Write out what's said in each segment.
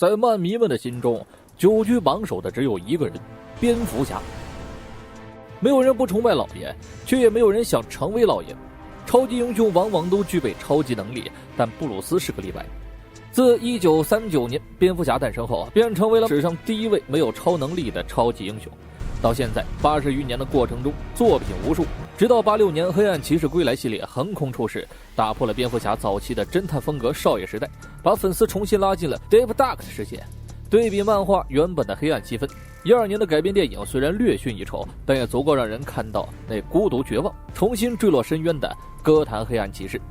在漫迷们的心中，久居榜首的只有一个人——蝙蝠侠。没有人不崇拜老爷，却也没有人想成为老爷。超级英雄往往都具备超级能力，但布鲁斯是个例外。自1939年蝙蝠侠诞生后，便成为了史上第一位没有超能力的超级英雄。到现在80余年的过程中，作品无数，直到86年黑暗骑士归来系列横空出世，打破了蝙蝠侠早期的侦探风格少爷时代，把粉丝重新拉进了 Deep Dark 的世界。对比漫画原本的黑暗气氛，12年的改编电影虽然略逊一筹，但也足够让人看到那孤独绝望、重新坠落深渊的哥谭黑暗骑士。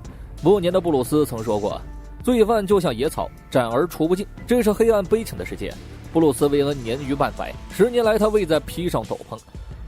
末年的布鲁斯曾说过，罪犯就像野草，斩而除不尽，这是黑暗悲情的世界。布鲁斯韦恩年逾半百，10年来他未再披上斗篷。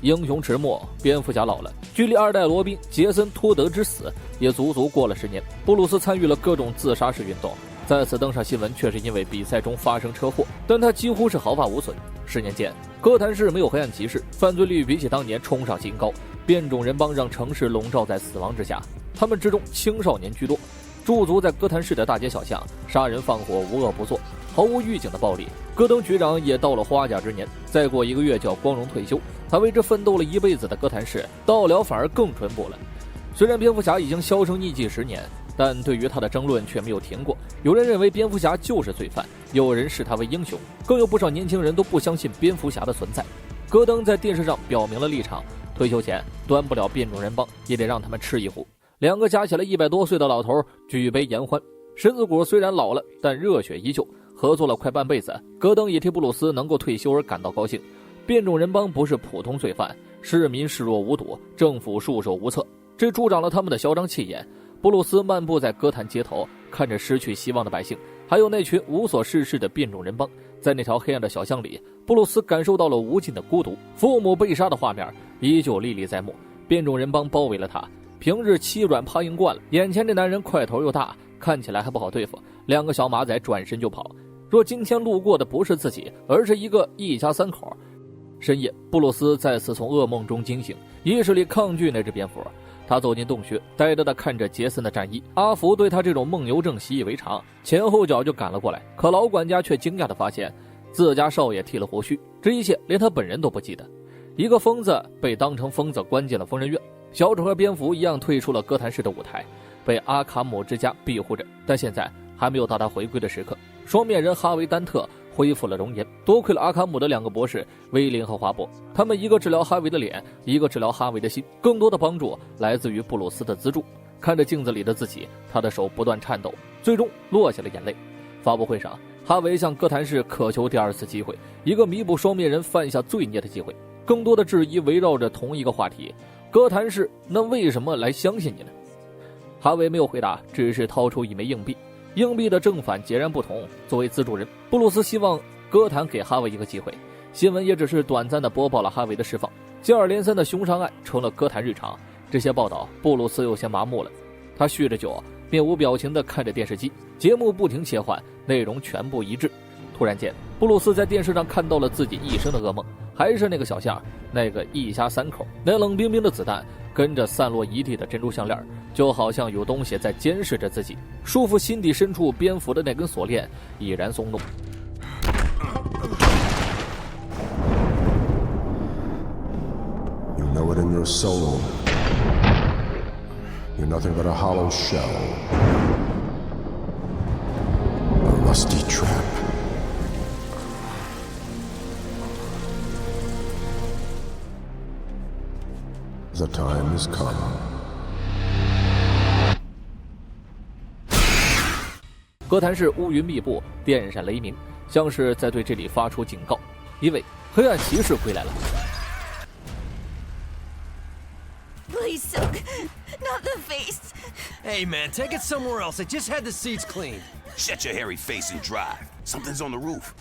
英雄迟暮，蝙蝠侠老了，距离2代罗宾杰森托德之死也足足过了10年。布鲁斯参与了各种自杀式运动，再次登上新闻却是因为比赛中发生车祸，但他几乎是毫发无损。10年间，哥谭市没有黑暗骑士，犯罪率比起当年冲上新高，变种人帮让城市笼罩在死亡之下，他们之中青少年居多，驻足在哥谭市的大街小巷，杀人放火无恶不作，毫无预警的暴力。戈登局长也到了花甲之年，再过1个月就要光荣退休。他为之奋斗了一辈子的哥谭市，到了反而更淳朴了。虽然蝙蝠侠已经销声匿迹10年，但对于他的争论却没有停过。有人认为蝙蝠侠就是罪犯，有人视他为英雄，更有不少年轻人都不相信蝙蝠侠的存在。戈登在电视上表明了立场，退休前端不了变种人帮，也得让他们吃一壶。2个加起来100多岁的老头举杯言欢。身子骨虽然老了，但热血依旧。合作了快半辈子，戈登也替布鲁斯能够退休而感到高兴。变种人帮不是普通罪犯，市民视若无睹，政府束手无策，这助长了他们的嚣张气焰。布鲁斯漫步在哥谭街头，看着失去希望的百姓，还有那群无所事事的变种人帮。在那条黑暗的小巷里，布鲁斯感受到了无尽的孤独，父母被杀的画面依旧历历在目。变种人帮包围了他，平日欺软怕硬惯了，眼前这男人块头又大，看起来还不好对付，2个小马仔转身就跑。若今天路过的不是自己，而是一家3口。深夜，布鲁斯再次从噩梦中惊醒，意识里抗拒那只蝙蝠。他走进洞穴，呆呆地看着杰森的战衣。阿福对他这种梦游症习以为常，前后脚就赶了过来。可老管家却惊讶地发现，自家少爷剃了胡须，这一切连他本人都不记得。一个疯子被当成疯子关进了疯人院，小丑和蝙蝠一样退出了哥谭市的舞台，被阿卡姆之家庇护着。但现在还没有到他回归的时刻。双面人哈维·丹特恢复了容颜，多亏了阿卡姆的2个博士威林和华伯，他们一个治疗哈维的脸，一个治疗哈维的心。更多的帮助来自于布鲁斯的资助。看着镜子里的自己，他的手不断颤抖，最终落下了眼泪。发布会上，哈维向哥谭市渴求第2次机会，一个弥补双面人犯下罪孽的机会。更多的质疑围绕着同一个话题：哥谭市那为什么来相信你呢？哈维没有回答，只是掏出1枚硬币。硬币的正反截然不同。作为资助人，布鲁斯希望哥谭给哈维一个机会。新闻也只是短暂地播报了哈维的释放，接二连三的凶杀案成了哥谭日常。这些报道，布鲁斯有些麻木了。他酗着酒，面无表情地看着电视机，节目不停切换，内容全部一致。突然间，布鲁斯在电视上看到了自己一生的噩梦，还是那个小巷，那个一家3口，那冷冰冰的子弹，跟着散落一地的珍珠项链，就好像有东西在监视着自己。束缚心底深处蝙蝠的那根锁链已然松动。You know it in your soul. You're nothing but a hollow shell. A rusty trap. The time has come. 哥谭市乌云密布，电闪雷鸣，像是在对这里发出警告，因为黑暗骑士归来了。Please, Silk, not the face. Hey, man, take it somewhere else. I just had the seats cleaned. Shut your hairy face and drive. Something's on the roof.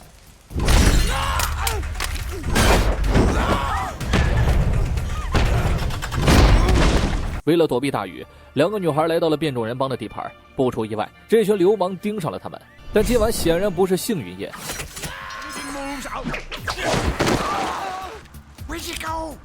为了躲避大雨，2个女孩来到了变种人帮的地盘。不出意外，这群流氓盯上了他们。但今晚显然不是幸运夜。Where'd you go?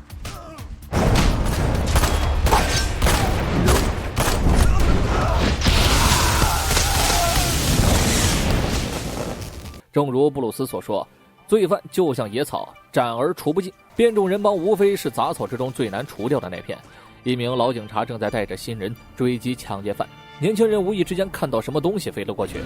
正如布鲁斯所说，罪犯就像野草，斩而除不尽，变种人帮无非是杂草之中最难除掉的那片。一名老警察正在带着新人追击抢劫犯，年轻人无意之间看到什么东西飞了过去，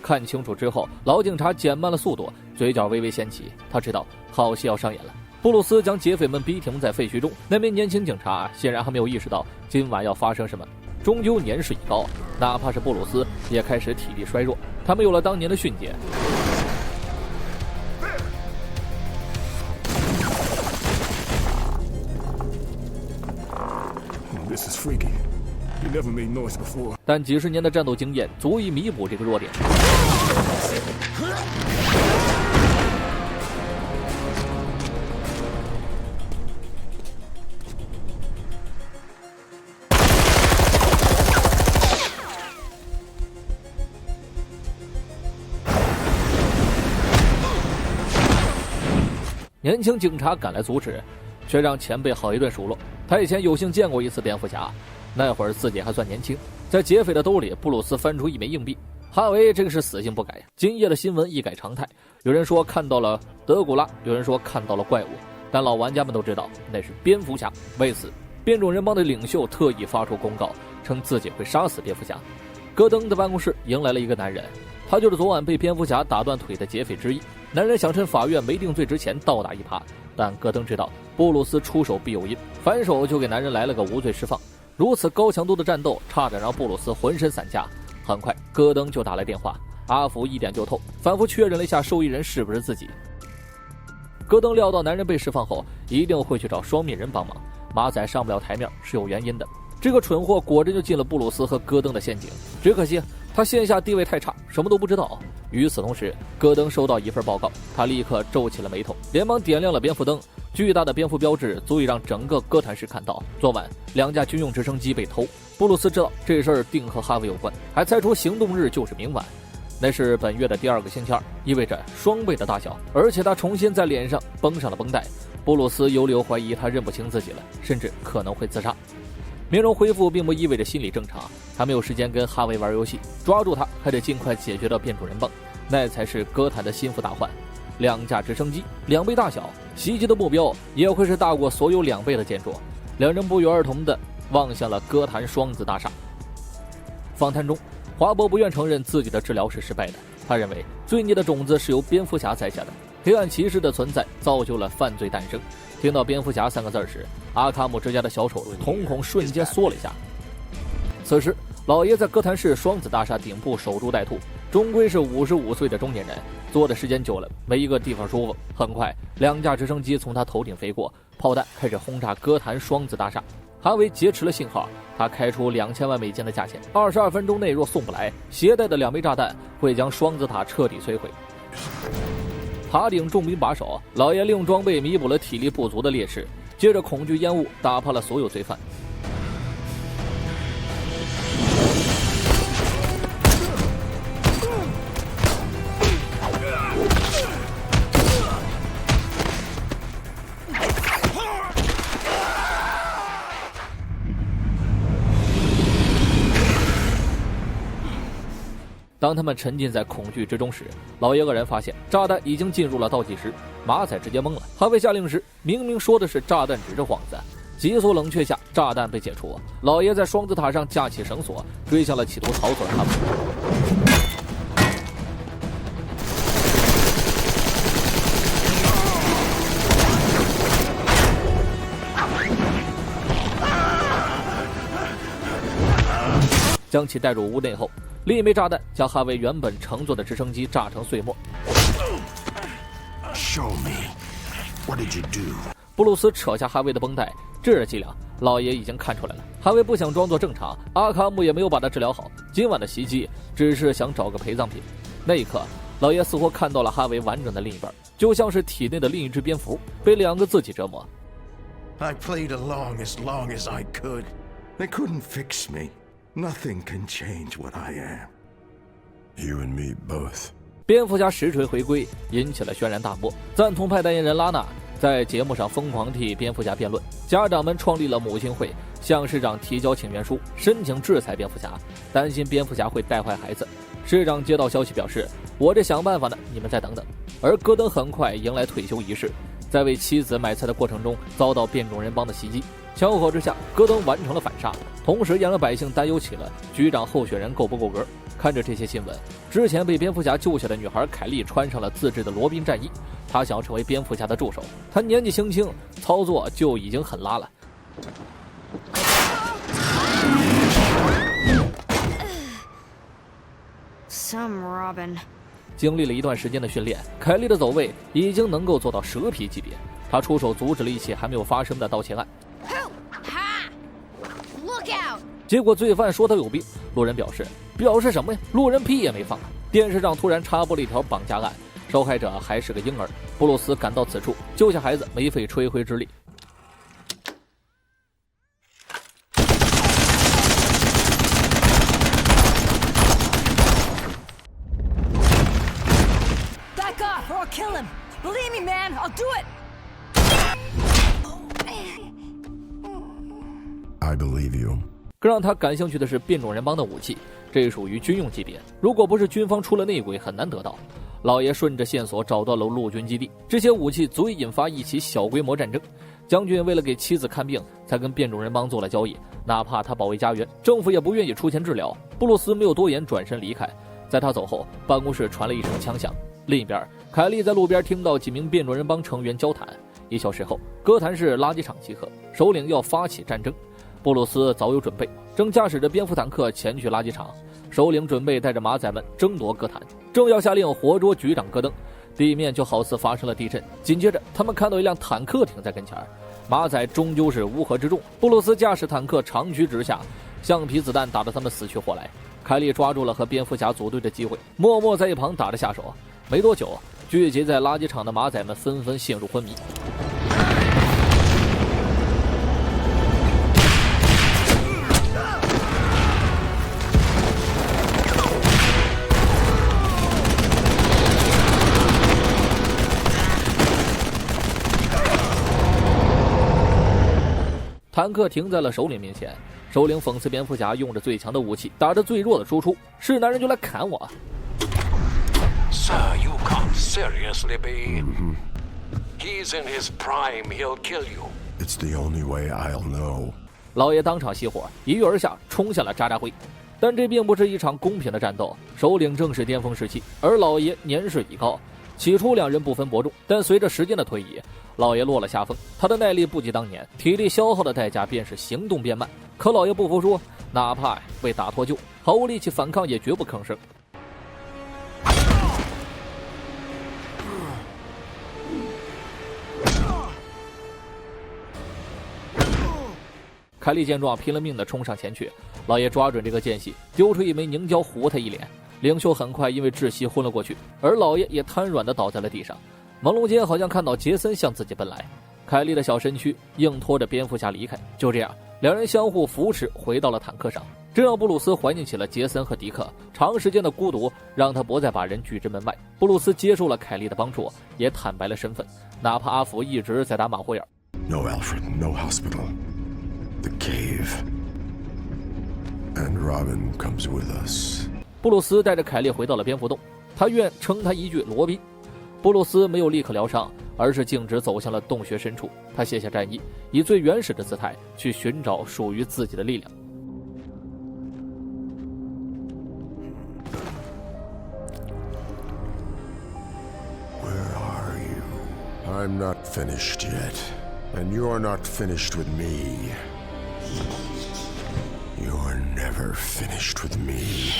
看清楚之后，老警察减慢了速度，嘴角微微掀起，他知道好戏要上演了。布鲁斯将劫匪们逼停在废墟中，那名年轻警察显然还没有意识到今晚要发生什么。终究年事已高，哪怕是布鲁斯也开始体力衰弱，他没有了当年的迅捷。This is freaky. You never made noise before. 但几十年的战斗经验足以弥补这个弱点。年轻警察赶来阻止，却让前辈好一顿数落。他以前有幸见过一次蝙蝠侠，那会儿自己还算年轻。在劫匪的兜里，布鲁斯翻出一枚硬币。哈维这个是死性不改，今夜的新闻一改常态。有人说看到了德古拉，有人说看到了怪物，但老玩家们都知道那是蝙蝠侠。为此，变种人帮的领袖特意发出公告，称自己会杀死蝙蝠侠。戈登的办公室迎来了一个男人，他就是昨晚被蝙蝠侠打断腿的劫匪之一。男人想趁法院没定罪之前倒打一耙，但戈登知道布鲁斯出手必有因，反手就给男人来了个无罪释放。如此高强度的战斗，差点让布鲁斯浑身散架。很快，戈登就打来电话，阿福一点就透，反复确认了一下受益人是不是自己。戈登料到男人被释放后，一定会去找双面人帮忙。马仔上不了台面是有原因的，这个蠢货果真就进了布鲁斯和戈登的陷阱。只可惜他线下地位太差，什么都不知道。与此同时，戈登收到一份报告，他立刻皱起了眉头，连忙点亮了蝙蝠灯。巨大的蝙蝠标志足以让整个哥谭市看到，昨晚2架军用直升机被偷。布鲁斯知道这事儿定和哈维有关，还猜出行动日就是明晚。那是本月的第2个星期二，意味着双倍的大小，而且他重新在脸上绷上了绷带。布鲁斯有理由怀疑他认不清自己了，甚至可能会自杀。面容恢复并不意味着心理正常，他没有时间跟哈维玩游戏，抓住他还得尽快解决掉变种人帮，那才是哥谭的心腹大患。2架直升机2倍大小，袭击的目标也会是大过所有2倍的建筑。两人不约而同地望向了哥谭双子大厦。访谈中，华伯不愿承认自己的治疗是失败的，他认为罪孽的种子是由蝙蝠侠栽下的，黑暗骑士的存在造就了犯罪诞生。听到蝙蝠侠3个字时，阿卡姆之家的小丑瞳孔瞬间缩了一下。此时老爷在哥谭市双子大厦顶部守株待兔，终归是55岁的中年人，坐的时间久了，没一个地方舒服。很快2架直升机从他头顶飞过，炮弹开始轰炸哥谭双子大厦。哈维劫持了信号，他开出$2000万的价钱，22分钟内若送不来，携带的2枚炸弹会将双子塔彻底摧毁。塔顶重兵把守，老爷利用装备弥补了体力不足的劣势，接着恐惧烟雾打趴了所有罪犯。当他们沉浸在恐惧之中时，老爷愕然发现炸弹已经进入了倒计时。马仔直接懵了，哈维下令时明明说的是炸弹指着幌子。急速冷却下，炸弹被解除，老爷在双子塔上架起绳索，追向了企图逃走的他们。将其带入屋内后，另一枚炸弹将哈维原本乘坐的直升机炸成碎末。Show me. What did you do? 布鲁斯扯下哈维的绷带，这伎俩老爷已经看出来了。哈维不想装作正常，阿卡姆也没有把他治疗好。今晚的袭击只是想找个陪葬品。那一刻，老爷似乎看到了哈维完整的另一半，就像是体内的另一只蝙蝠被2个自己折磨。I played along as I could. They couldn't fix me. Nothing can change what I am. You and me both. 蝙蝠侠实锤回归引起了轩然大波，赞同派代言人拉娜在节目上疯狂替蝙蝠侠辩论，家长们创立了母亲会，向市长提交请愿书，申请制裁蝙蝠侠，担心蝙蝠侠会带坏孩子。市长接到消息表示，我这想办法呢，你们再等等。而戈登很快迎来退休仪式，在为妻子买菜的过程中遭到变种人帮的袭击，巧合之下，戈登完成了反杀，同时也让百姓担忧起了局长候选人够不够格。看着这些新闻，之前被蝙蝠侠救下的女孩凯莉穿上了自制的罗宾战衣，她想要成为蝙蝠侠的助手。她年纪轻轻，操作就已经很拉了。Some Robin. 经历了一段时间的训练，凯莉的走位已经能够做到蛇皮级别。她出手阻止了一起还没有发生的盗窃案。Look out! 结果罪犯说他有病，路人表示什么呀？路人屁也没放。电视上突然插播了一条绑架案，受害者还是个婴儿。布鲁斯赶到此处救下孩子，没费吹灰之力。Back off or I'll kill him! Believe me, man, I'll do it! I believe you. 更让他感兴趣的是变种人帮的武器，这属于军用级别，如果不是军方出了内鬼，很难得到。老爷顺着线索找到了陆军基地，这些武器足以引发一起小规模战争。将军为了给妻子看病，才跟变种人帮做了交易，哪怕他保卫家园，政府也不愿意出钱治疗。布鲁斯没有多言，转身离开。在他走后，办公室传了一声枪响。另一边，凯莉在路边听到几名变种人帮成员交谈。1小时后，哥谭市垃圾场集合，首领要发起战争。布鲁斯早有准备，正驾驶着蝙蝠坦克前去垃圾场。首领准备带着马仔们争夺哥谭，正要下令活捉局长戈登，地面就好似发生了地震。紧接着，他们看到一辆坦克停在跟前，马仔终究是乌合之众。布鲁斯驾驶坦克长驱直下，橡皮子弹打得他们死去活来。凯莉抓住了和蝙蝠侠组队的机会，默默在一旁打着下手。没多久，聚集在垃圾场的马仔们纷纷陷入昏迷。坦克停在了首领面前，首领讽刺蝙蝠侠用着最强的武器打着最弱的输出，是男人就来砍我。Sir, you can't seriously be. He's in his prime, he'll kill you. It's the only way I'll know. 老爷当场熄火，一跃而下，冲向了渣渣辉。但这并不是一场公平的战斗，首领正是巅峰时期，而老爷年事已高。起初两人不分伯仲，但随着时间的推移，老爷落了下风，他的耐力不及当年，体力消耗的代价便是行动变慢。可老爷不服输，哪怕被打脱臼，毫无力气反抗也绝不吭声。凯莉见状拼了命地冲上前去，老爷抓准这个间隙，丢出一枚凝胶糊他一脸。领袖很快因为窒息昏了过去，而老爷也瘫软地倒在了地上。朦胧间好像看到杰森向自己奔来，凯莉的小身躯硬拖着蝙蝠侠离开。就这样，两人相互扶持回到了坦克上，这让布鲁斯怀念起了杰森和迪克。长时间的孤独让他不再把人拒之门外。布鲁斯接受了凯莉的帮助，也坦白了身份，哪怕阿福一直在打马虎眼。 No Alfred, no hospital. The cave. And Robin comes with us. 布鲁斯带着凯莉回到了蝙蝠洞，他愿称他一句罗宾。布鲁斯没有立刻疗伤，而是径直走向了洞穴深处。他卸下战衣，以最原始的姿态去寻找属于自己的力量。Where are you? I'm not finished yet. And you're not finished with me. You're never finished with me.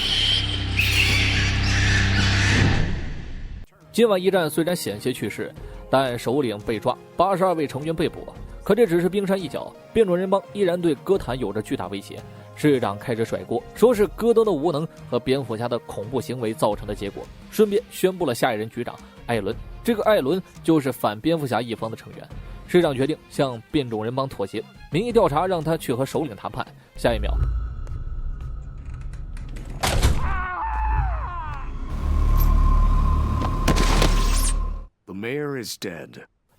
今晚一战虽然险些去世，但首领被抓，82位成员被捕。可这只是冰山一角，变种人帮依然对哥谭有着巨大威胁。市长开始甩锅，说是戈登的无能和蝙蝠侠的恐怖行为造成的结果，顺便宣布了下一任局长艾伦。这个艾伦就是反蝙蝠侠一方的成员。市长决定向变种人帮妥协，民意调查让他去和首领谈判。下一秒， The mayor is dead.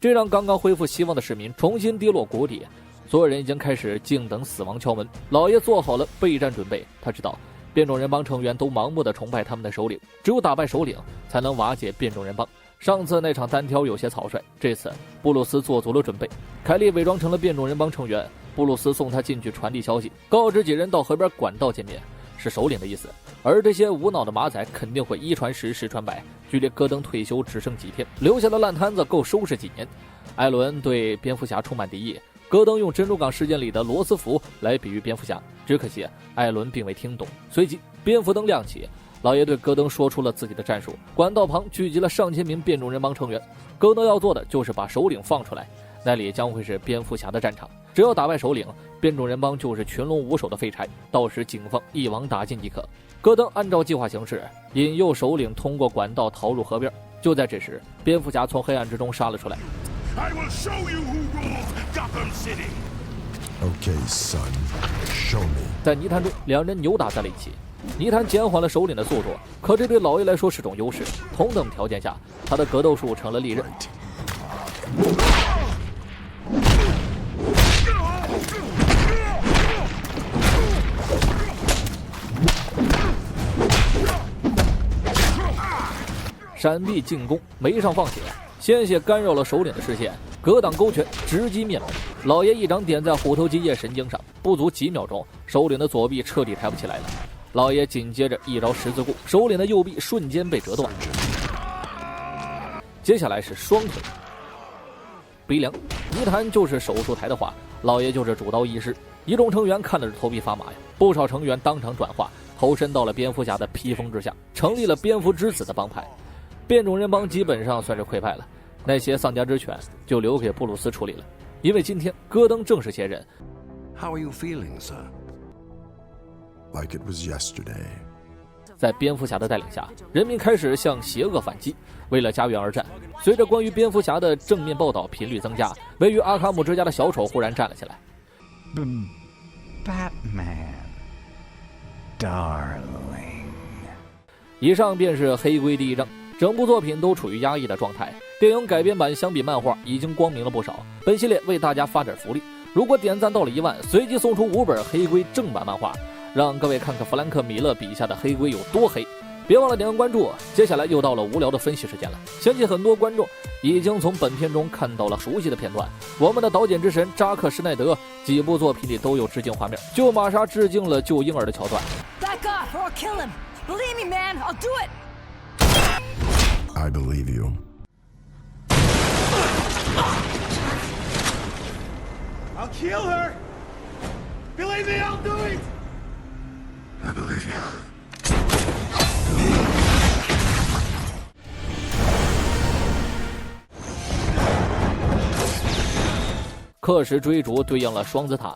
这让刚刚恢复希望的市民重新跌落谷底，所有人已经开始静等死亡敲门。老爷做好了备战准备，他知道变种人帮成员都盲目的崇拜他们的首领，只有打败首领才能瓦解变种人帮。上次那场单挑有些草率，这次布鲁斯做足了准备。凯莉伪装成了变种人帮成员，布鲁斯送他进去传递消息，告知几人到河边管道见面，是首领的意思。而这些无脑的马仔肯定会一传十，十传百，距离戈登退休只剩几天，留下的烂摊子够收拾几年。艾伦对蝙蝠侠充满敌意，戈登用珍珠港事件里的罗斯福来比喻蝙蝠侠，只可惜艾伦并未听懂。随即蝙蝠灯亮起，老爷对戈登说出了自己的战术，管道旁聚集了上千名变种人帮成员，戈登要做的就是把首领放出来，那里将会是蝙蝠侠的战场，只要打败首领，变种人帮就是群龙无首的废柴，到时警方一网打尽即可。戈登按照计划行事，引诱首领通过管道逃入河边。就在这时，蝙蝠侠从黑暗之中杀了出来。I will show you who rules Gotham City. Okay, son. Show me. 在泥潭中，两人扭打在了一起。泥潭减缓了首领的速度，可这对老爷来说是种优势。同等条件下，他的格斗术成了利刃。闪避进攻，没上放血，鲜血干扰了首领的视线，格挡勾拳，直击面门。老爷一掌点在虎头肌叶神经上，不足几秒钟，首领的左臂彻底抬不起来了。老爷紧接着一招十字固，首领的右臂瞬间被折断。接下来是双腿鼻梁，泥潭就是手术台的话，老爷就是主刀医师。一众成员看得是头皮发麻呀，不少成员当场转化，投身到了蝙蝠侠的披风之下，成立了蝙蝠之子的帮派。变种人帮基本上算是溃败了，那些丧家之犬就留给布鲁斯处理了，因为今天戈登正式卸任。 How are you feeling, sir? Like it was yesterday. 在蝙蝠侠的带领下，人民开始向邪恶反击，为了家园而战。随着关于蝙蝠侠的正面报道频率增加，位于阿卡姆之家的小丑忽然站了起来。Batman, darling. 以上便是黑龟第一章。整部作品都处于压抑的状态，电影改编版相比漫画已经光明了不少。本系列为大家发点福利，如果点赞到了1万，随机送出5本黑龟正版漫画，让各位看看弗兰克·米勒笔下的黑龟有多黑。别忘了点个关注，接下来又到了无聊的分析时间了。相信很多观众已经从本片中看到了熟悉的片段，我们的导剪之神扎克·施耐德几部作品里都有致敬画面，就玛莎致敬了救婴儿的桥段。 Back off or I'll kill him. Believe me, man, I'll do it. I believe you. I'll kill her. Believe me, I'll do it. I believe you. 克什追逐对应了双子塔。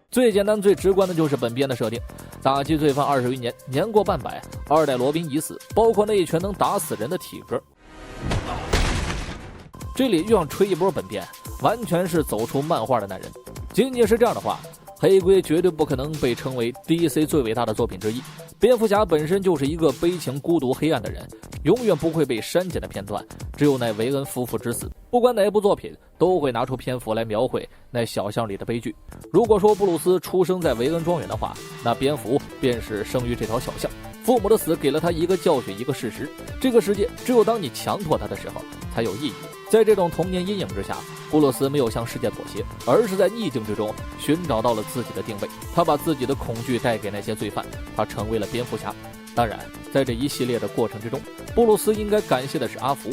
最简单最直观的就是本片的设定，打击罪犯20余年，年过半百，二代罗宾已死，包括那一拳能打死人的体格。这里又想吹一波本片，完全是走出漫画的男人。仅仅是这样的话，黑龟绝对不可能被称为 DC 最伟大的作品之一。蝙蝠侠本身就是一个悲情、孤独、黑暗的人，永远不会被删减的片段，只有那维恩夫妇之死。不管哪一部作品，都会拿出篇幅来描绘那小巷里的悲剧。如果说布鲁斯出生在维恩庄园的话，那蝙蝠便是生于这条小巷。父母的死给了他一个教训，一个事实：这个世界只有当你强迫他的时候才有意义。在这种童年阴影之下，布鲁斯没有向世界妥协，而是在逆境之中寻找到了自己的定位。他把自己的恐惧带给那些罪犯，他成为了蝙蝠侠。当然，在这一系列的过程之中，布鲁斯应该感谢的是阿福，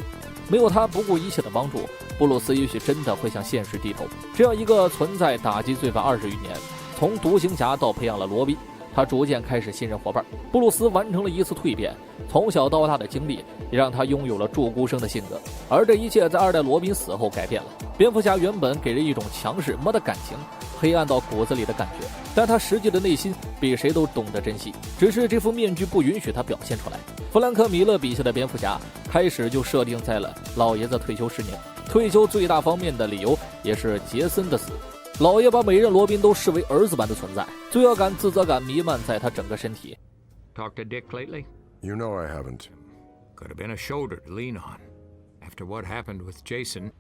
没有他不顾一切的帮助，布鲁斯也许真的会向现实低头。这样一个存在打击罪犯20余年，从独行侠到培养了罗宾，他逐渐开始信任伙伴。布鲁斯完成了一次蜕变，从小到大的经历也让他拥有了祝孤生的性格，而这一切在二代罗宾死后改变了。蝙蝠侠原本给人一种强势没得感情，黑暗到骨子里的感觉，但他实际的内心比谁都懂得珍惜，只是这副面具不允许他表现出来。弗兰克·米勒笔下的蝙蝠侠开始就设定在了老爷子退休10年，退休最大方面的理由也是杰森的死。老爷把每任罗宾都视为儿子般的存在，罪恶感、自责感弥漫在他整个身体。 Talked to Dick lately? You know I haven't. Could have been a shoulder to lean on. After what happened with Jason,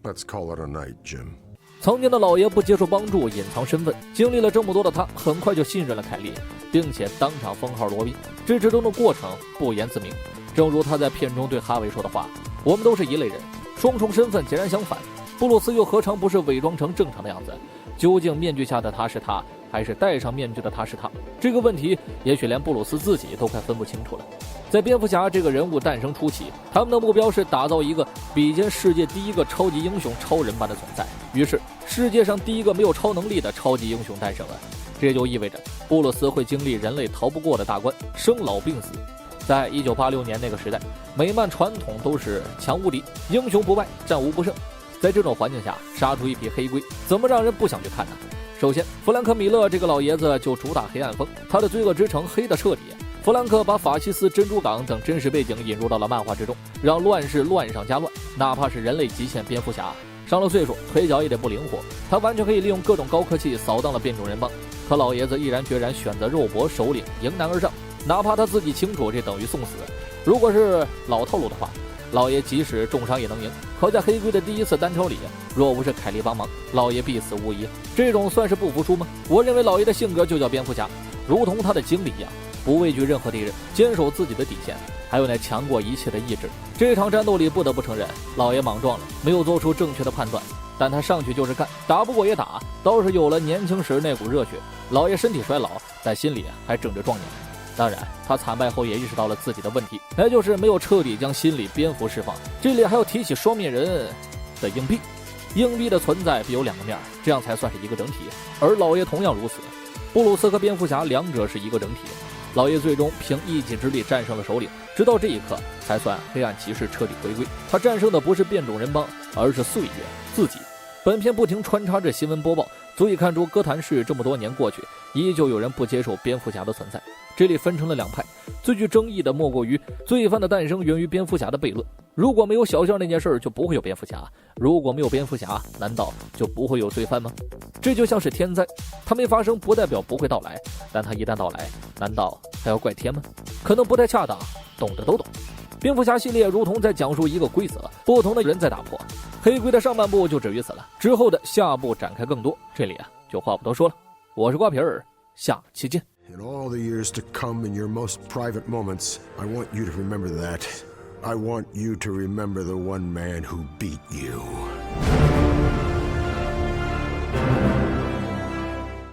Let's call it a night, Jim. 曾经的老爷不接受帮助，隐藏身份，经历了这么多的他，很快就信任了凯莉，并且当场封号罗宾。这之中的过程不言自明。正如他在片中对哈维说的话：“我们都是一类人，双重身份截然相反。布鲁斯又何尝不是伪装成正常的样子？究竟面具下的他是他，还是戴上面具的他是他？这个问题，也许连布鲁斯自己都快分不清楚了。”在蝙蝠侠这个人物诞生初期，他们的目标是打造一个比肩世界第一个超级英雄超人般的存在。于是，世界上第一个没有超能力的超级英雄诞生了。这就意味着布鲁斯会经历人类逃不过的大关——生老病死。在1986年那个时代，美漫传统都是强无敌、英雄不败、战无不胜。在这种环境下，杀出一匹黑龟，怎么让人不想去看呢？首先，弗兰克·米勒这个老爷子就主打黑暗风，他的罪恶之城黑得彻底。弗兰克把法西斯、珍珠港等真实背景引入到了漫画之中，让乱世乱上加乱。哪怕是人类极限蝙蝠侠，上了岁数，腿脚也得不灵活，他完全可以利用各种高科技扫荡了变种人帮。可老爷子毅然决然选择肉搏首领，迎难而上，哪怕他自己清楚这等于送死。如果是老套路的话，老爷即使重伤也能赢。可在黑龟的第一次单挑里，若不是凯莉帮忙，老爷必死无疑。这种算是不服输吗？我认为老爷的性格就叫蝙蝠侠，如同他的经历一样，不畏惧任何敌人，坚守自己的底线，还有那强过一切的意志。这场战斗里不得不承认，老爷莽撞了，没有做出正确的判断，但他上去就是干，打不过也打，倒是有了年轻时那股热血。老爷身体衰老，但心里还正值壮年。当然，他惨败后也意识到了自己的问题，那就是没有彻底将心里蝙蝠释放。这里还要提起双面人的硬币，硬币的存在必有两个面，这样才算是一个整体，而老爷同样如此。布鲁斯和蝙蝠侠两者是一个整体，老爷最终凭一己之力战胜了首领，直到这一刻才算黑暗骑士彻底回归。他战胜的不是变种人帮，而是岁月自己。本片不停穿插着新闻播报，足以看出哥谭市这么多年过去，依旧有人不接受蝙蝠侠的存在。这里分成了两派，最具争议的莫过于罪犯的诞生源于蝙蝠侠的悖论。如果没有小象那件事，就不会有蝙蝠侠；如果没有蝙蝠侠，难道就不会有罪犯吗？这就像是天灾，它没发生不代表不会到来，但它一旦到来，难道还要怪天吗？可能不太恰当，懂的都懂。蝙蝠侠系列如同在讲述一个规则，不同的人在打破。黑龟的上半部就止于此了，之后的下部展开更多。这里就话不多说了，我是瓜皮儿，下期见。 In all the years to come, in your most private moments, I want you to remember that. I want you to remember the one man who beat you.